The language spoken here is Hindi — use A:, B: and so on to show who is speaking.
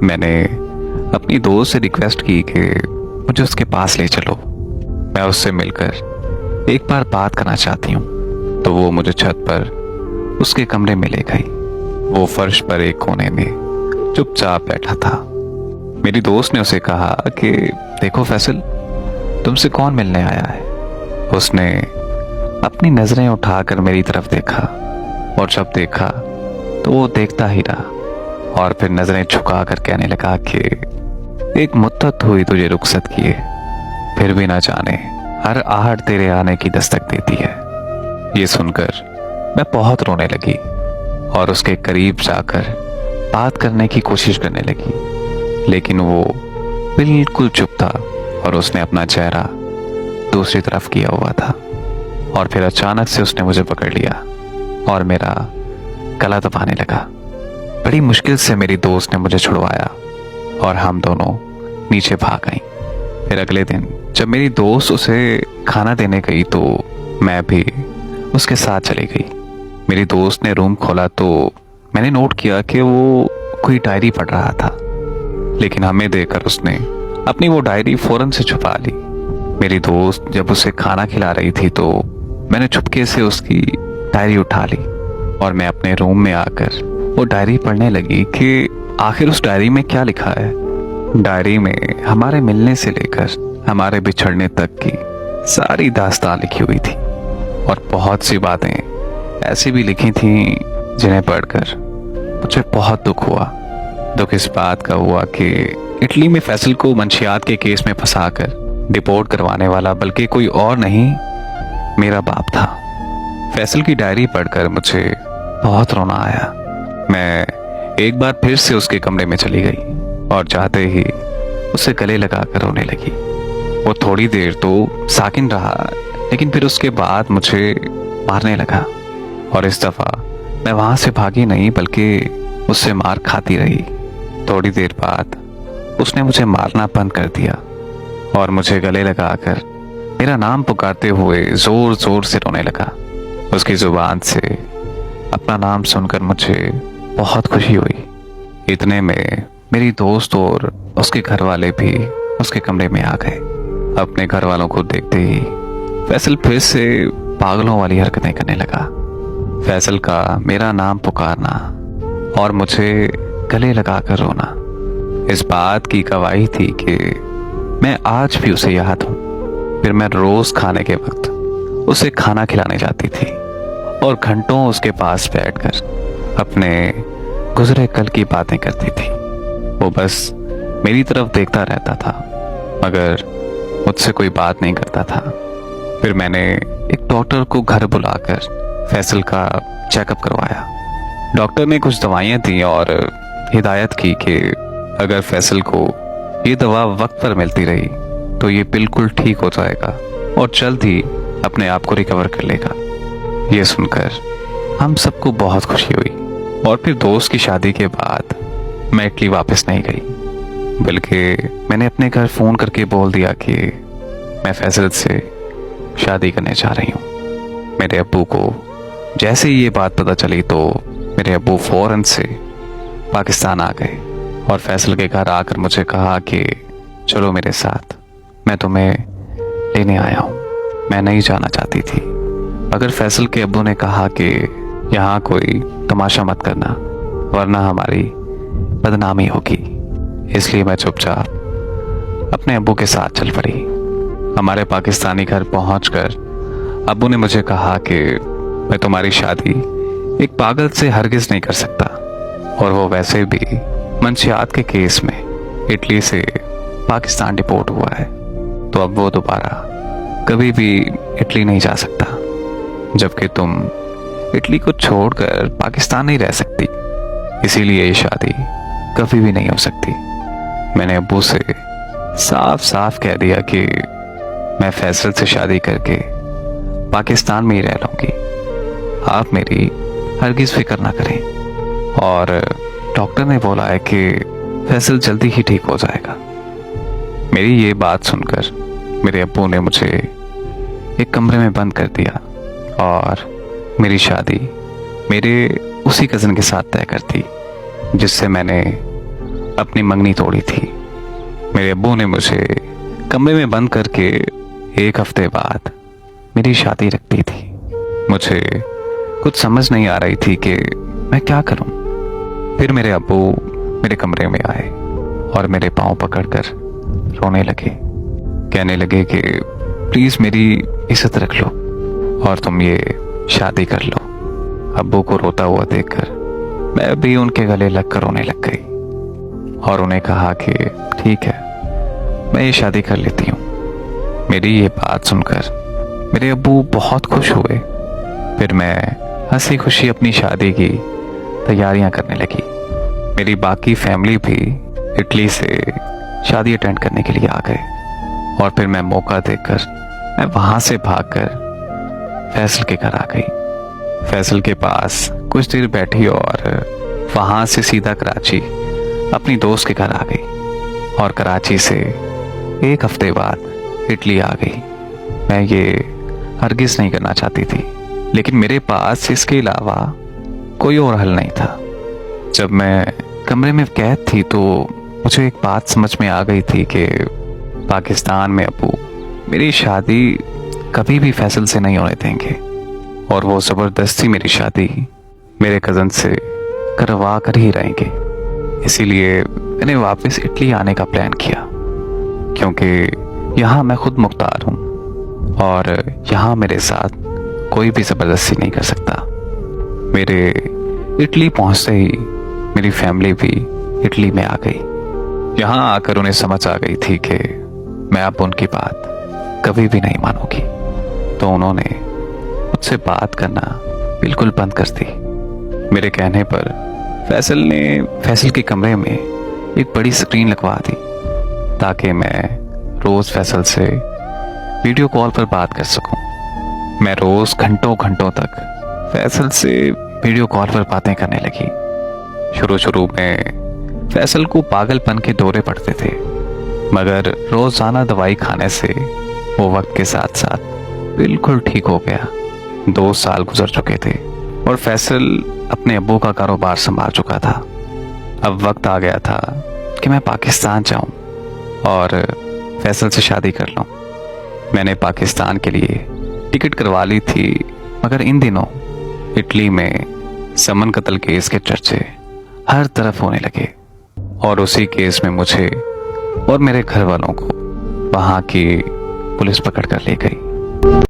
A: मैंने अपनी दोस्त से रिक्वेस्ट की कि मुझे उसके पास ले चलो, मैं उससे मिलकर एक बार बात करना चाहती हूँ। तो वो मुझे छत पर उसके कमरे में ले गई। वो फर्श पर एक कोने में चुपचाप बैठा था। मेरी दोस्त ने उसे कहा कि देखो फैसल, तुमसे कौन मिलने आया है। उसने अपनी नजरें उठाकर मेरी तरफ देखा, और जब देखा तो वो देखता ही रहा और फिर नजरें झुकाकर कहने लगा कि एक मुद्दत हुई तुझे रुखसत किए, फिर भी ना जाने हर आहट तेरे आने की दस्तक देती है। ये सुनकर मैं बहुत रोने लगी और उसके करीब जाकर बात करने की कोशिश करने लगी, लेकिन वो बिल्कुल चुप था और उसने अपना चेहरा दूसरी तरफ किया हुआ था। और फिर अचानक से उसने मुझे पकड़ लिया और मेरा गला दबाने लगा। बड़ी मुश्किल से मेरी दोस्त ने मुझे छुड़वाया और हम दोनों नीचे भाग गईं। फिर अगले दिन जब मेरी दोस्त उसे खाना देने गई तो मैं भी उसके साथ चली गई। मेरी दोस्त ने रूम खोला तो मैंने नोट किया कि वो कोई डायरी पढ़ रहा था, लेकिन हमें देखकर उसने अपनी वो डायरी फौरन से छुपा ली। मेरी दोस्त जब उसे खाना खिला रही थी तो मैंने चुपके से उसकी डायरी उठा ली और मैं अपने रूम में आकर वो डायरी पढ़ने लगी कि आखिर उस डायरी में क्या लिखा है। डायरी में हमारे मिलने से लेकर हमारे बिछड़ने तक की सारी दास्तान लिखी हुई थी और बहुत सी बातें ऐसी भी लिखी थी जिन्हें पढ़कर मुझे बहुत दुख हुआ। दुख इस बात का हुआ कि इटली में फैसल को मंशियात के केस में फंसाकर डिपोर्ट करवाने वाला बल्कि कोई और नहीं, मेरा बाप था। फैसल की डायरी पढ़कर मुझे बहुत रोना आया। मैं एक बार फिर से उसके कमरे में चली गई और जाते ही उसे गले लगाकर रोने लगी। वो थोड़ी देर तो साकिन रहा, लेकिन फिर उसके बाद मुझे मारने लगा और इस दफा मैं वहां से भागी नहीं बल्कि उससे मार खाती रही। थोड़ी देर बाद उसने मुझे मारना बंद कर दिया और मुझे गले लगाकर मेरा नाम पुकारते हुए जोर जोर से रोने लगा। उसकी जुबान से अपना नाम सुनकर मुझे बहुत खुशी हुई। इतने में मेरी दोस्त और उसके घर वाले भी उसके कमरे में आ गए। अपने घर वालों को देखते ही फैसल फिर से पागलों वाली हरकतें करने लगा। फैसल का मेरा नाम पुकारना और मुझे गले लगाकर रोना इस बात की गवाही थी कि मैं आज भी उसे याद हूँ। फिर मैं रोज खाने के वक्त उसे खाना खिलाने जाती थी और घंटों उसके पास बैठकर अपने गुजरे कल की बातें करती थी। वो बस मेरी तरफ देखता रहता था मगर मुझसे कोई बात नहीं करता था। फिर मैंने एक डॉक्टर को घर बुलाकर फैसल का चेकअप करवाया। डॉक्टर ने कुछ दवाइयाँ दी और हिदायत की कि अगर फैसल को ये दवा वक्त पर मिलती रही तो ये बिल्कुल ठीक हो जाएगा और जल्द ही अपने आप को रिकवर कर लेगा। ये सुनकर हम सबको बहुत खुशी हुई और फिर दोस्त की शादी के बाद मैं इटली वापस नहीं गई, बल्कि मैंने अपने घर फ़ोन करके बोल दिया कि मैं फैसल से शादी करने जा रही हूँ। मेरे अब्बू को जैसे ही ये बात पता चली तो मेरे अब्बू फौरन से पाकिस्तान आ गए और फैसल के घर आकर मुझे कहा कि चलो मेरे साथ, मैं तुम्हें लेने आया हूँ। मैं नहीं जाना चाहती थी मगर फैसल के अब्बू ने कहा कि यहाँ कोई तमाशा मत करना वरना हमारी बदनामी होगी। इसलिए मैं चुपचाप अपने अब्बू के साथ चल पड़ी। हमारे पाकिस्तानी घर पहुंचकर अब्बू ने मुझे कहा कि मैं तुम्हारी शादी एक पागल से हरगिज नहीं कर सकता और वो वैसे भी मंशियात के केस में इटली से पाकिस्तान डिपोर्ट हुआ है, तो अब वो दोबारा कभी भी इटली नहीं जा सकता, जबकि तुम इटली को छोड़कर पाकिस्तान नहीं रह सकती। इसीलिए ये शादी कभी भी नहीं हो सकती। मैंने अब्बू से साफ साफ कह दिया कि मैं फैसल से शादी करके पाकिस्तान में ही रह लूंगी। आप मेरी हरगिज फिक्र ना करें और डॉक्टर ने बोला है कि फैसल जल्दी ही ठीक हो जाएगा। मेरी ये बात सुनकर मेरे अब्बू ने मुझे एक कमरे में बंद कर दिया और मेरी शादी मेरे उसी कज़न के साथ तय कर दी जिससे मैंने अपनी मंगनी तोड़ी थी। मेरे अब्बू ने मुझे कमरे में बंद करके 1 हफ्ते बाद मेरी शादी रख दी थी। मुझे कुछ समझ नहीं आ रही थी कि मैं क्या करूं। फिर मेरे अब्बू मेरे कमरे में आए और मेरे पांव पकड़कर रोने लगे, कहने लगे कि प्लीज मेरी इज्जत रख लो और तुम ये शादी कर लो। अब्बू को रोता हुआ देखकर मैं भी उनके गले लगकर रोने लग गई और उन्हें कहा कि ठीक है, मैं ये शादी कर लेती हूँ। मेरी ये बात सुनकर मेरे अब्बू बहुत खुश हुए। फिर मैं हंसी खुशी अपनी शादी की तैयारियां करने लगी। मेरी बाकी फैमिली भी इटली से शादी अटेंड करने के लिए आ गए और फिर मैं मौका देखकर मैं वहां से भागकर फैसल के घर आ गई। फैसल के पास कुछ देर बैठी और वहां से सीधा कराची अपनी दोस्त के घर आ गई और कराची से 1 हफ्ते बाद इटली आ गई। मैं ये हरगिज नहीं करना चाहती थी, लेकिन मेरे पास इसके अलावा कोई और हल नहीं था। जब मैं कमरे में कैद थी तो मुझे एक बात समझ में आ गई थी कि पाकिस्तान में अब्बू मेरी शादी कभी भी फैसल से नहीं होने देंगे और वो ज़बरदस्ती मेरी शादी मेरे कज़न से करवा कर ही रहेंगे। इसीलिए मैंने वापस इटली आने का प्लान किया, क्योंकि यहाँ मैं खुद मुख्तार हूँ और यहाँ मेरे साथ कोई भी ज़बरदस्ती नहीं कर सकता। मेरे इटली पहुँचते ही मेरी फैमिली भी इटली में आ गई। यहाँ आकर उन्हें समझ आ गई थी कि मैं अब उनकी बात कभी भी नहीं मानूंगी, तो उन्होंने मुझसे बात करना बिल्कुल बंद कर दी। मेरे कहने पर फैसल ने फैसल के कमरे में एक बड़ी स्क्रीन लगवा दी ताकि मैं रोज़ फैसल से वीडियो कॉल पर बात कर सकूं। मैं रोज़ घंटों घंटों तक फैसल से वीडियो कॉल पर बातें करने लगी। शुरू में फैसल को पागलपन के दौरे पड़ते थे, मगर रोज़ाना दवाई खाने से वो वक्त के साथ साथ बिल्कुल ठीक हो गया। 2 साल गुजर चुके थे और फैसल अपने अब्बू का कारोबार संभाल चुका था। अब वक्त आ गया था कि मैं पाकिस्तान जाऊं और फैसल से शादी कर लूं। मैंने पाकिस्तान के लिए टिकट करवा ली थी, मगर इन दिनों इटली में समन कत्ल केस के चर्चे हर तरफ होने लगे और उसी केस में मुझे और मेरे घर वालों को वहां की पुलिस पकड़ कर ले गई।